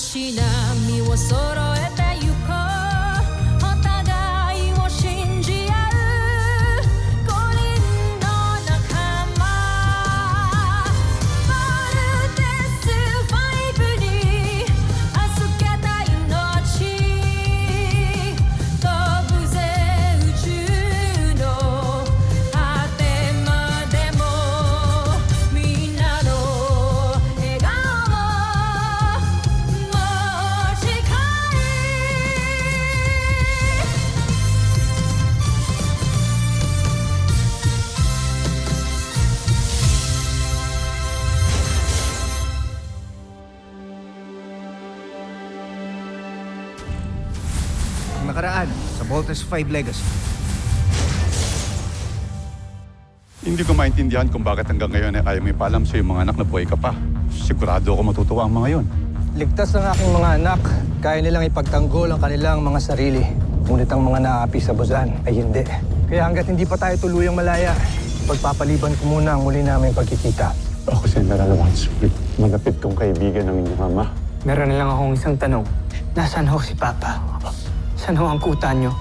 し波を揃えてゆこうお互いを信じ合う五人の仲間バルテスファイブに預けた命飛ぶぜ宇宙の果てまでもみんなの笑顔持ち帰Ang nakaraan sa Voltes 5 Legacy. Hindi ko maintindihan kung bakit hanggang ngayon ay ayaw may paalam sa iyong mga anak na buhay ka pa. Sigurado ako matutuwa ang mga yon. Ligtas ang aking mga anak. Kaya nilang ipagtanggol ang kanilang mga sarili. Ngunit ang mga naapi sa Buzan ay hindi. Kaya hanggat hindi pa tayo tuluyang malaya, pagpapaliban ko muna ang muli naming pagkikita. Ako si General Wadsworth. Malapit kong kaibigan ng inyong ama. Meron na lang akong isang tanong. Nasaan ho si Papa? Saan ho ang kuta niyo?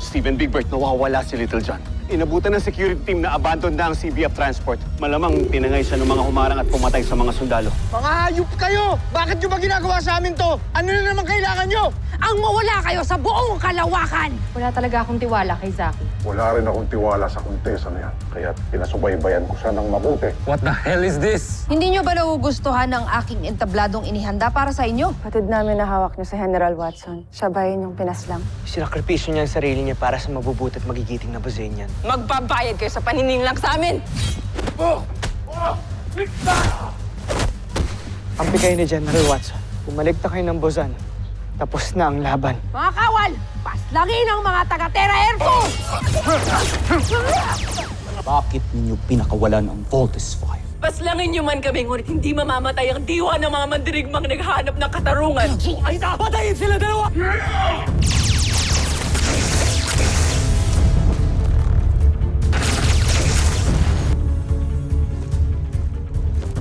Steven Bigbert, nawawala si Little John. Inabutan ng security team na abandoned na ang CBF Transport. Malamang tinangay siya ng mga humarang at pumatay sa mga sundalo. Mga hayop kayo! Bakit nyo ba ginagawa sa amin to? Ano na naman kailangan nyo? Ang mawala kayo sa buong kalawakan! Wala talaga akong tiwala kay Zaki. Wala rin akong tiwala sa kuntesa na yan. Kaya pinasubaybayan ko siya ng mabuti. What the hell is this? Hindi nyo ba nagugustuhan ang aking entabladong inihanda para sa inyo? Patid namin na hawak niyo sa General Watson. Siya ba yun yung pinaslang? Sinakripisyo niya ang sarili niya para sa mabubuti at magigiting na Buzanian. Magbabayad kayo sa panininlang sa amin! Kampi kayo ni General Watson. Bumalik na kayo ng Buzan. Tapos na ang laban. Mga kawal! Paslangin ang mga taga-Terra Air Force! Bakit ninyo pinakawalan ang Voltes 5? Paslangin nyo man kami, ngunit hindi mamamatay ang diwa ng mga mandirigmang naghahanap ng katarungan. Ay, napatayin sila dalawa!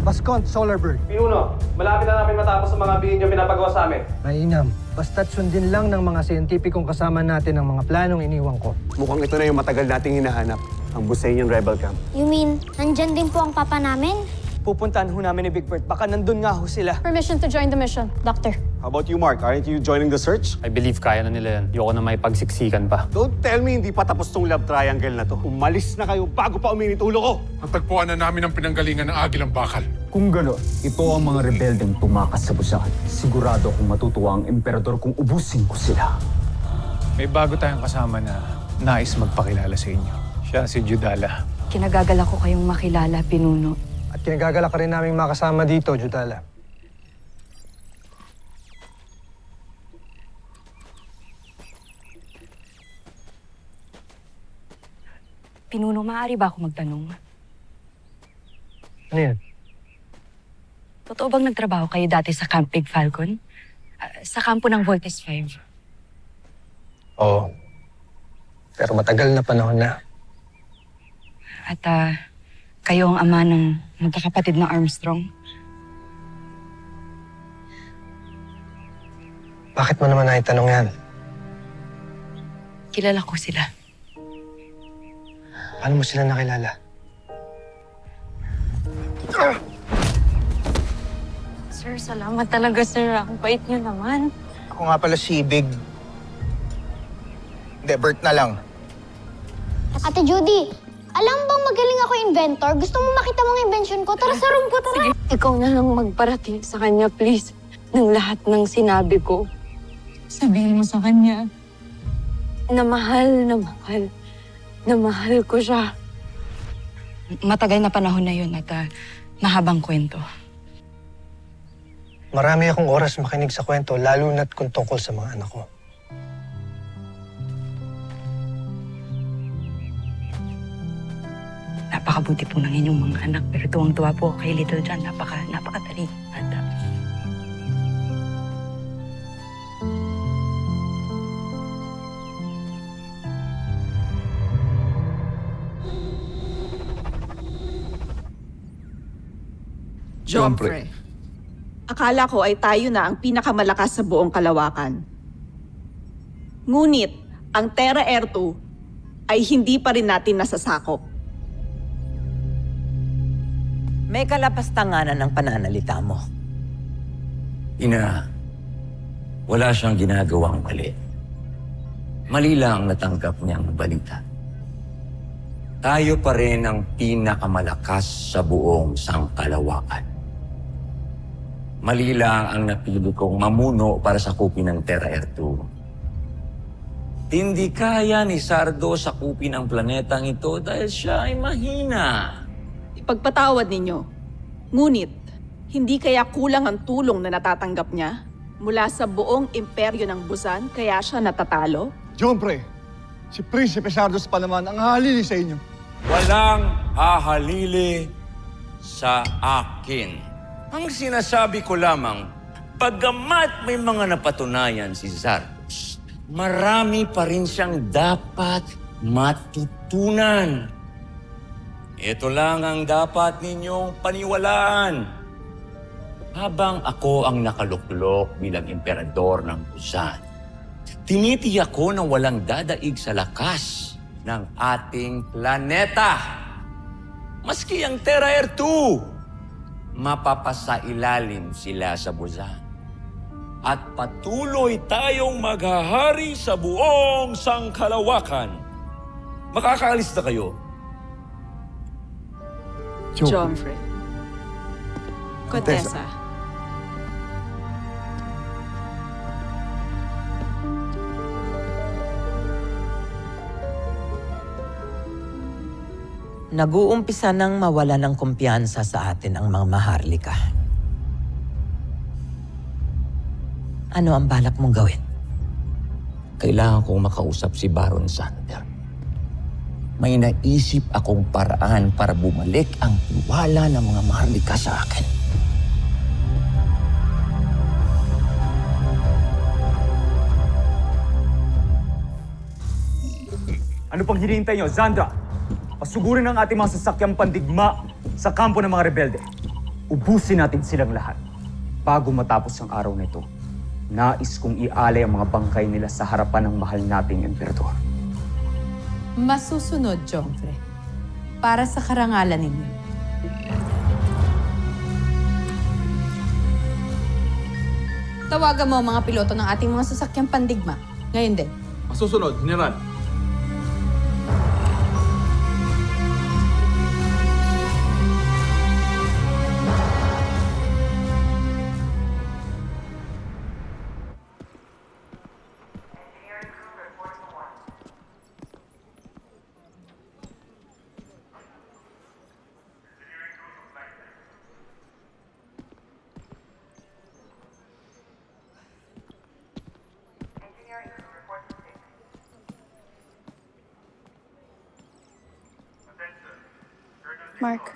Bascont, Solarbird. Pinuno, malapit na namin matapos ang mga bihin nyo pinapagawa sa amin. Mainam. Basta't sundin lang ng mga siyentipikong kasama natin ang mga planong iniwan ko. Mukhang ito na yung matagal nating hinahanap. Ang Busanian Rebel Camp. You mean, nandyan din po ang papa namin? Pupuntahan ho namin ni Bigbert. Baka nandun nga ho sila. Permission to join the mission, Doctor. How about you, Mark? Aren't you joining the search? I believe kaya na nila yan. Ayoko na may pagsiksikan pa. Don't tell me hindi pa tapos tong love triangle na to. Umalis na kayo bago pa uminit ulo ko. Natagpuan na namin ang pinanggalingan ng Agilang Bakal. Kung gano'n, ito ang mga rebeldeng tumakas sa Buzan. Sigurado akong matutuwa ang emperador kung ubusin ko sila. May bago tayong kasama na nais magpakilala sa inyo. Siya si Judala. Kinagagalak ko kayong makilala, Pinuno. At kinagagala ka rin naming makasama dito, Judala. Pinuno, maaari ba ako magtanong? Ano yan? Totoo bang nagtrabaho kayo dati sa Camp Big Falcon? Sa kampo ng Voltes 5? Oo. Pero matagal na panahon na. At kayo ang ama ng magkakapatid na Armstrong? Bakit mo naman naitanong yan? Kilala ko sila. Paano mo sila nakilala? Sir, salamat talaga, sir. Ang bait niyo naman. Ako nga pala si Big. Hindi, Bert na lang. Ate Judy, alam bang magaling ako inventor? Gusto mo makita mga invention ko? Tara sa room ko, tara! Ikaw na lang magparating sa kanya, please. Ng lahat ng sinabi ko. Sabihin mo sa kanya na mahal ko siya. Matagal na panahon na yun at mahabang kwento. Marami akong oras makinig sa kwento, lalo na't kung tungkol sa mga anak ko. Napakabuti po ng inyong mga anak, pero tuwang-tuwa po kay Little John. Napakatali. At Joffrey, Akala ko ay tayo na ang pinakamalakas sa buong kalawakan. Ngunit, ang Terra Air 2 ay hindi pa rin natin nasasakop. May kalapastanganan ng pananalita mo. Ina, wala siyang ginagawang mali. Mali lang natanggap niyang balita. Tayo pa rin ang pinakamalakas sa buong sangkalawakan. Mali lang ang napili kong mamuno para sakupin ng Terra Air 2. Hindi kaya ni Sardo sakupin ang planetang ito dahil siya ay mahina. Ipagpatawad ninyo. Ngunit, hindi kaya kulang ang tulong na natatanggap niya mula sa buong imperyo ng Busan kaya siya natatalo? Jompre, si Prinsipe Sardos pa naman ang halili sa inyo. Walang hahalili sa akin. Ang sinasabi ko lamang, bagamat may mga napatunayan si Zardos, marami pa rin siyang dapat matutunan. Ito lang ang dapat ninyong paniwalaan. Habang ako ang nakaluklok bilang emperador ng Busan, tinitiyak ko na walang dadaig sa lakas ng ating planeta. Maski ang Terra Air 2, mapapasailalim sila sa Busan. At patuloy tayong maghahari sa buong sangkalawakan. Makakaalis na kayo. Joffrey. Contessa. Nag-uumpisa nang mawala ng kumpiyansa sa atin ang mga maharlika. Ano ang balak mong gawin? Kailangan kong makausap si Baron Sander. May naisip akong paraan para bumalik ang tiwala ng mga maharlika sa akin. Ano pang hinihintay niyo, Zandra? Pasugurin ang ating mga sasakyang pandigma sa kampo ng mga rebelde. Ubusin natin silang lahat. Bago matapos ang araw na ito, nais kong ialay ang mga bangkay nila sa harapan ng mahal nating emperador. Masusunod, Joffrey. Para sa karangalan ninyo. Tawagan mo ang mga piloto ng ating mga sasakyang pandigma. Ngayon din. Masusunod, General. Mark,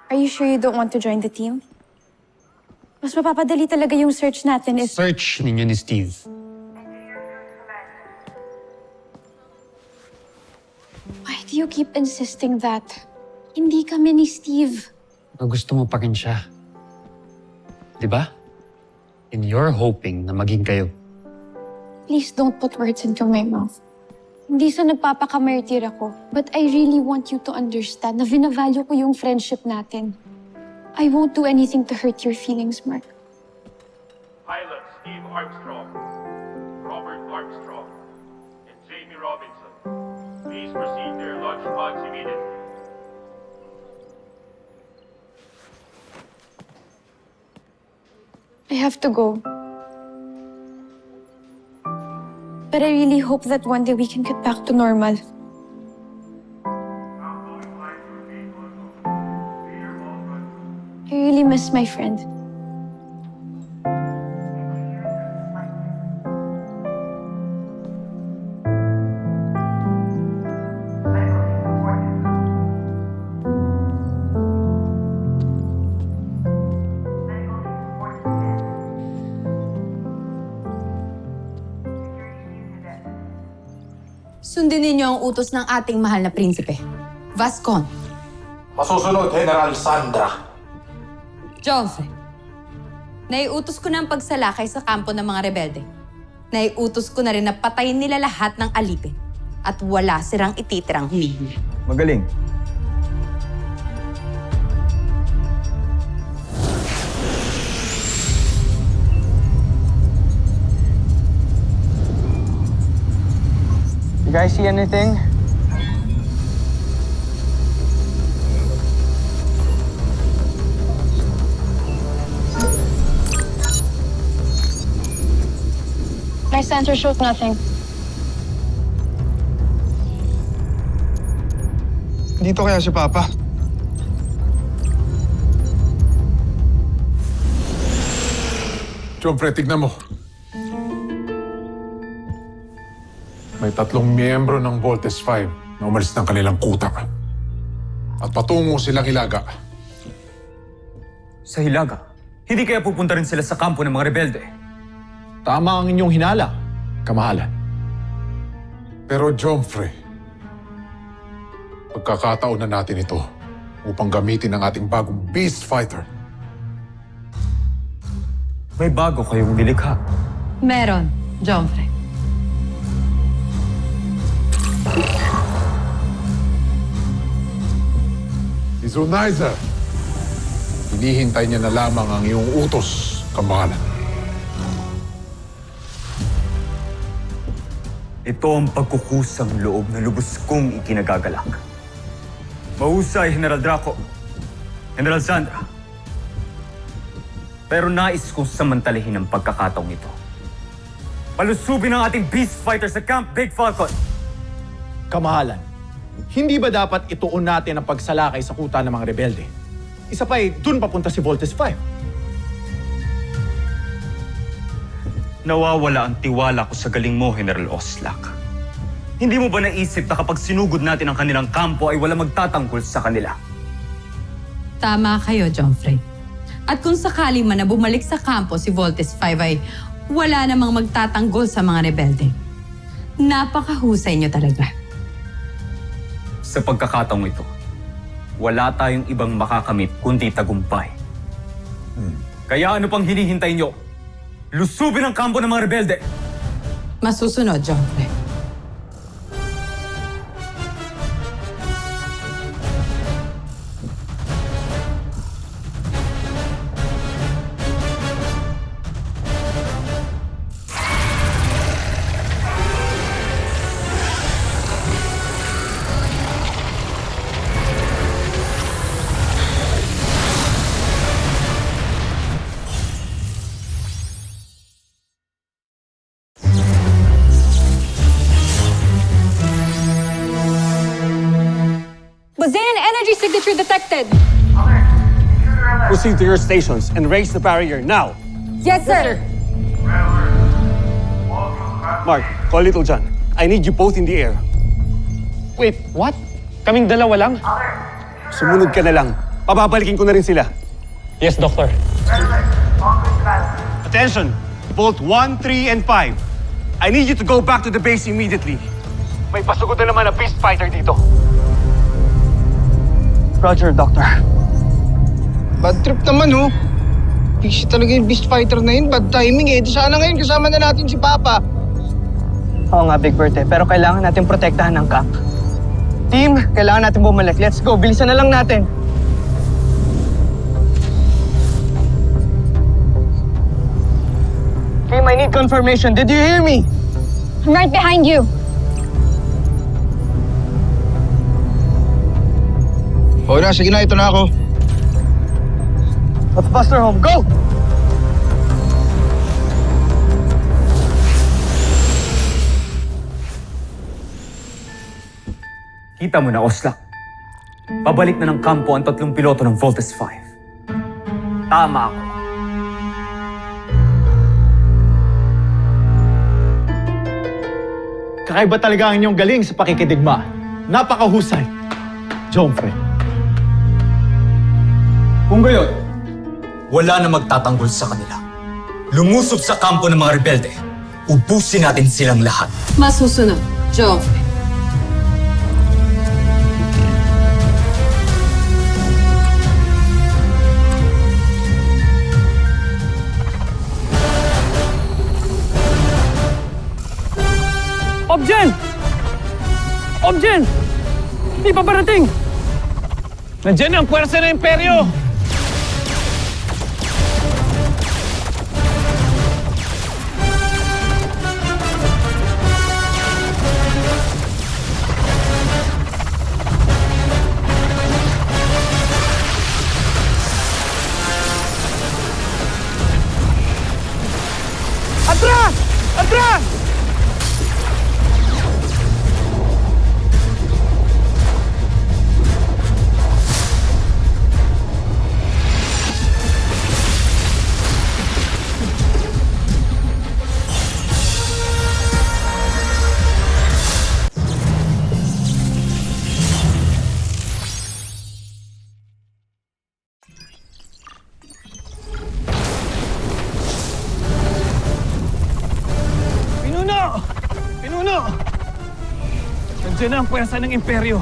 are you sure you don't want to join the team? Mas mapapadali talaga yung search natin if... Search ninyo ni Steve. Why do you keep insisting that? Hindi kami ni Steve. Gusto mo pa rin siya. Di ba? And you're hoping na maging kayo. Please don't put words into my mouth. Hindi sa nagpapakamartir ako, but I really want you to understand na vinavalue ko yung friendship natin. I won't do anything to hurt your feelings, Mark. Pilot Steve Armstrong, Robert Armstrong, and Jamie Robinson, please proceed to your launch pods immediately. I have to go. But I really hope that one day we can get back to normal. I really miss my friend. Sundin ninyo ang utos ng ating mahal na prinsipe. Vascon. Masusunod, General Sandra. Joffrey. Naiutos ko na ang pagsalakay sa kampo ng mga rebelde. Naiutos ko na rin na patayin nila lahat ng alipin. At wala silang ititirang humihingi. Magaling. You guys see anything? My sensor shows nothing. Dito kaya si Papa? Jomfre, tignan mo. May 3 miyembro ng Voltes 5 na umalis ng kanilang kuta. At patungo silang Hilaga. Sa Hilaga? Hindi kaya pupunta rin sila sa kampo ng mga rebelde? Tama ang inyong hinala, kamahalan. Pero Jomfre, pagkakataon na natin ito upang gamitin ang ating bagong Beast Fighter. May bago kayong nilikha. Meron, Jomfre. Si Zunizer, hinihintay niya na lamang ang iyong utos, kamahalan. Ito ang pagkukusang loob na lubos kong ikinagagalak. Mahusay, General Draco. General Zandra. Pero nais kong samantalahin ang pagkakataong ito. Palusubin ang ating Beast Fighter sa Camp Big Falcon. Kamahalan, hindi ba dapat ituon natin ang pagsalakay sa kuta ng mga rebelde? Isa pa dun papunta si Voltes 5. Nawawala ang tiwala ko sa galing mo, General Oslak. Hindi mo ba naisip na kapag sinugod natin ang kanilang kampo ay wala magtatanggol sa kanila? Tama kayo, Jomfre. At kung sakali man na bumalik sa kampo si Voltes 5 ay wala namang magtatanggol sa mga rebelde. Napakahusay niyo talaga. Sa pagkakataong ito, wala tayong ibang makakamit kundi tagumpay. Kaya ano pang hinihintay nyo? Lusubin ang kampo ng mga rebelde! Masusunod, Jomfre. Bazayan energy signature detected. Proceed to your stations and raise the barrier now. Yes, sir. Mark, call Little John. I need you both in the air. Wait, what? Kaming dalawa lang? Sumunod ka na lang. Pababalikin ko na rin sila. Yes, Doctor. Attention! Bolt 1, 3, and 5. I need you to go back to the base immediately. May pasugod na naman na Beast Fighter dito. Roger, Doctor. Bad trip naman, oh. Busy talaga yung Beast Fighter na yun. Bad timing eh. Di sana ngayon kasama na natin si Papa. Oo nga, Big Bird pero kailangan natin protektahan ang camp. Team, kailangan natin bumalik. Let's go, bilisan na lang natin. Team, I need confirmation. Did you hear me? I'm right behind you. O na, sige na. Ito na ako. Let's bust her home. Go! Kita mo na, Oslak. Pabalik na ng kampo ang 3 piloto ng Voltes 5. Tama ako. Kakaiba talaga ang inyong galing sa pakikidigma. Napakahusay. Jomfre. Kung gayon, wala na magtatanggol sa kanila. Lumusob sa kampo ng mga rebelde. Ubusin natin silang lahat. Masusunod, Jomfre. Objen! Objen! Hindi pa parating! Nandiyan ang puwersa ng imperyo! Atras! Atras! Pinuno! Nandiyan na ang puwersa ng imperyo.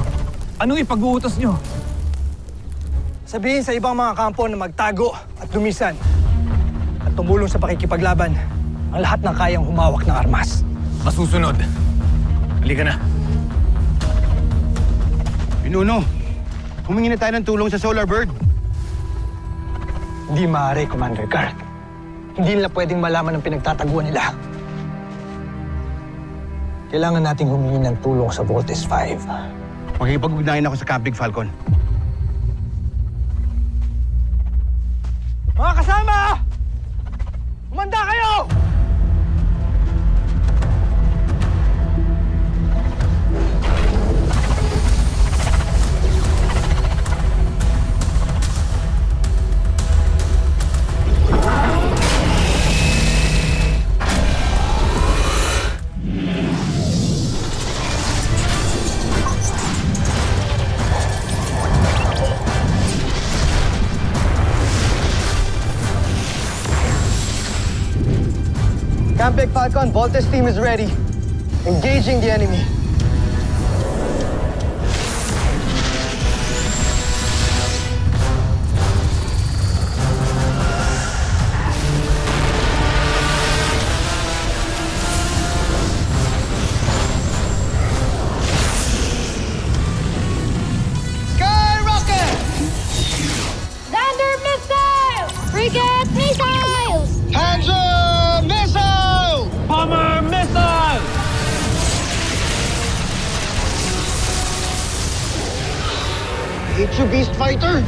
Anong ipag-uutos nyo? Sabihin sa ibang mga kampo na magtago at lumisan at tumulong sa pakikipaglaban ang lahat ng kayang humawak ng armas. Masusunod. Halika na. Pinuno, humingi na tayo ng tulong sa Solar Bird. Hindi maaari, Commander Garth. Hindi nila pwedeng malaman ang pinagtataguan nila. Kailangan nating humingi ng tulong sa Voltes 5. Makikipag-ugnayan ako sa Camp Big Falcon. Mga kasama! Umanda kayo! Camp Big Falcon, Voltes team is ready. Engaging the enemy. Skyrocket! Thunder missile! Frigate missiles! Hanzo missile! Bomber missile! HU Beast Fighter!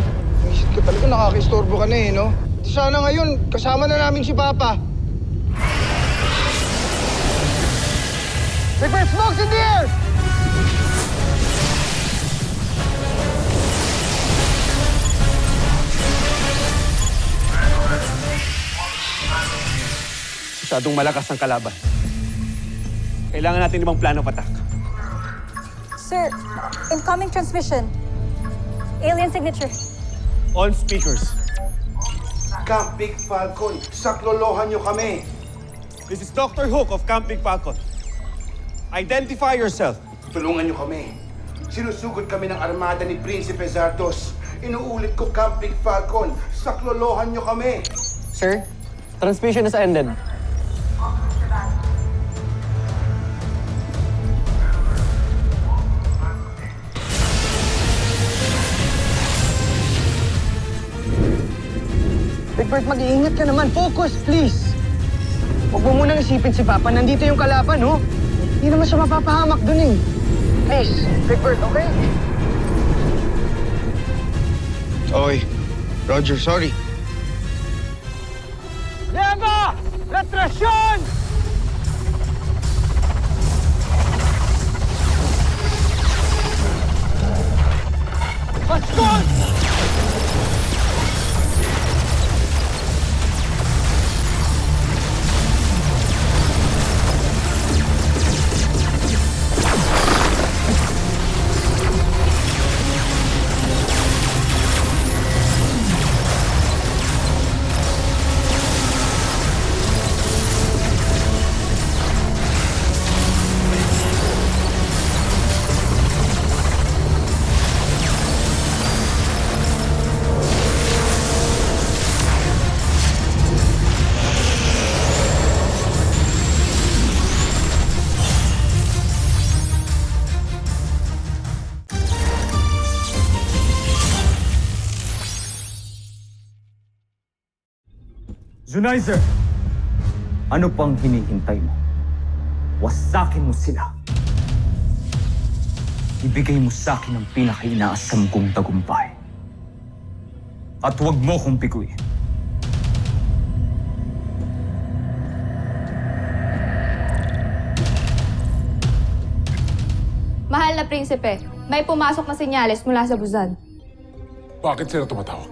Isip ka talaga nakakistorbo ka na eh, no? Sana ngayon, kasama na namin si Papa. Prepare smokes in the air! Masyadong malakas ang kalaban. Kailangan natin ibang plano of attack. Sir, incoming transmission. Alien signature. On speakers. Camp Big Falcon, saklolohan niyo kami. This is Dr. Hook of Camp Big Falcon. Identify yourself. Tulungan niyo kami. Sinusugod kami ng armada ni Prinsipe Zardos. Inuulit ko, Camp Big Falcon, saklolohan niyo kami. Sir, transmission has ended. Big Bird, mag-iingat ka naman. Focus, please. Huwag mo munang isipin si Papa. Nandito yung kalaban, oh. Hindi naman siya mapapahamak dun, eh. Please, Big Bird, okay? Oy, Roger, sorry. Leva! Retrasyon! Paskol! Zunizer! Ano pang hinihintay mo? Wasakin mo sila. Ibigay mo sa akin ang pinaka-inaasam kong tagumpay. At huwag mo kong piguin. Mahal na prinsipe, may pumasok na senyales mula sa Buzan. Bakit sila tumatawag?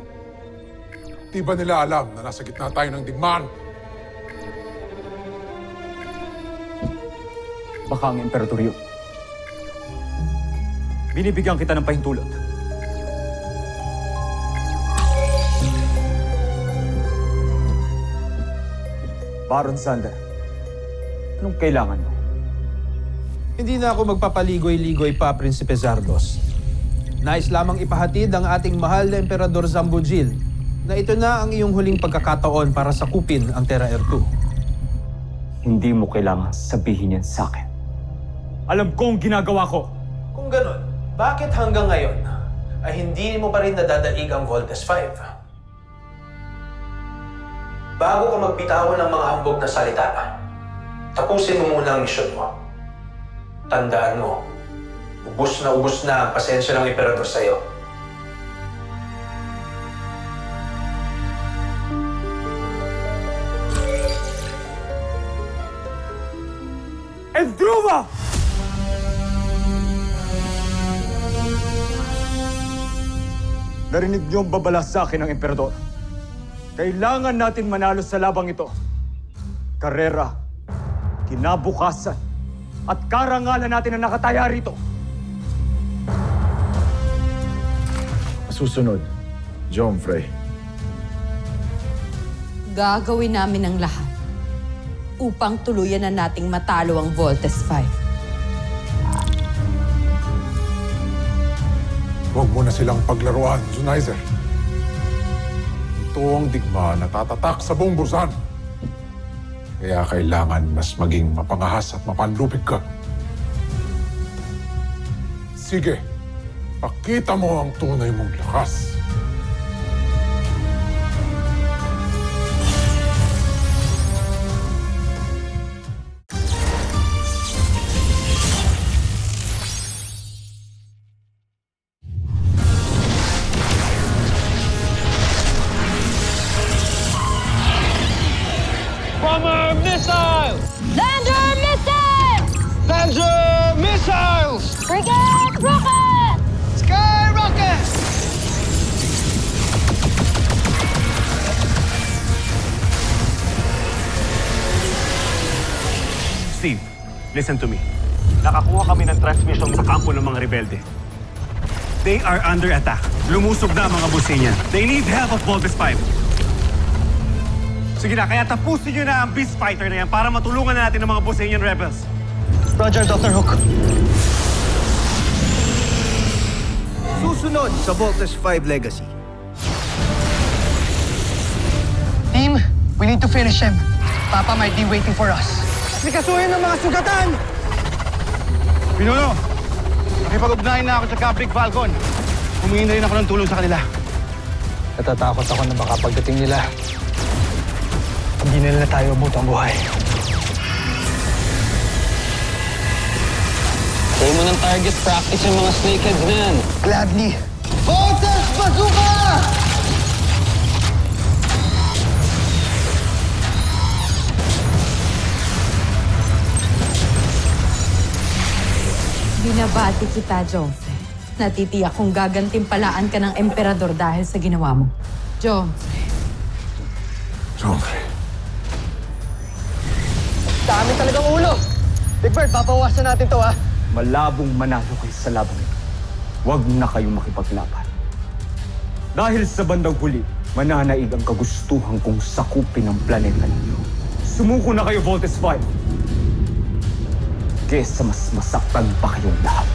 Di ba nila alam na nasa gitna tayo ng digmaan? Baka ang emperador yun. Binibigyan kita ng pahintulot. Baron Zander, anong kailangan mo? Hindi na ako magpapaligoy-ligoy pa, Prinsipe Zardos. Nais lamang ipahatid ang ating mahal na Emperador Zambujil na ito na ang iyong huling pagkakataon para sakupin ang Terra Ertu. Hindi mo kailangan sabihin yan sa akin. Alam ko ang ginagawa ko. Kung ganun, bakit hanggang ngayon ay hindi mo pa rin nadadaig ang Voltes 5? Bago ka magbitawan ng mga hambog na salita, tapusin mo muna ang misyon mo. Tandaan mo, ubos na ang pasensya ng Emperador sa'yo. Endruma! Narinig niyo ang babala sa akin ng Emperador. Kailangan natin manalo sa labang ito. Karera, kinabukasan, at karangalan natin ang nakataya rito. Susunod, Joffrey. Gagawin namin ang lahat upang tuluyan na nating matalo ang Voltes 5. Huwag mo na silang paglaruan, Zunizer. Ito ang digma na tatatak sa buong Buzan. Kaya kailangan mas maging mapangahas at mapanlupig ka. Sige, pakita mo ang tunay mong lakas. Bomber missiles! Lander missiles! Lander missiles! Frigate rocket! Sky rocket! Steve, listen to me. Nakakuha kami ng transmission sa kampo ng mga rebelde. They are under attack. Lumusog na ang mga Busenian. They need help of Voltes 5. Sige na, kaya tapusin nyo na ang Beast Fighter na yan para matulungan na natin ang mga Busenian rebels. Roger, Dr. Hook. Susunod sa Voltes 5 Legacy. Team, we need to finish him. Papa might be waiting for us. Sikasuhin ng mga sugatan! Pinuno, nakipag-ugnayan na ako sa Capric Falcon. Humingi na rin ako ng tulong sa kanila. Natatakot ako na baka pagdating nila, hindi nila tayo abutang buhay. Huwag mo ng target practice yung mga snakeheads na yan. Gladly. Voltes Bazooka! Binabati kita, Joffrey. Natitiyak kung gagantimpalaan ka ng emperador dahil sa ginawa mo. Joffrey. Joffrey. Dami talagang ulo. Big Bird, papawasan natin to, ha? Malabong manalo kayo sa labang ito. Huwag na kayong makipaglaban. Dahil sa bandang huli, mananaig ang kagustuhan kong sakupin ang planeta ninyo. Sumuko na kayo, Voltes 5. Kesa mas masaktan pa kayong lahat.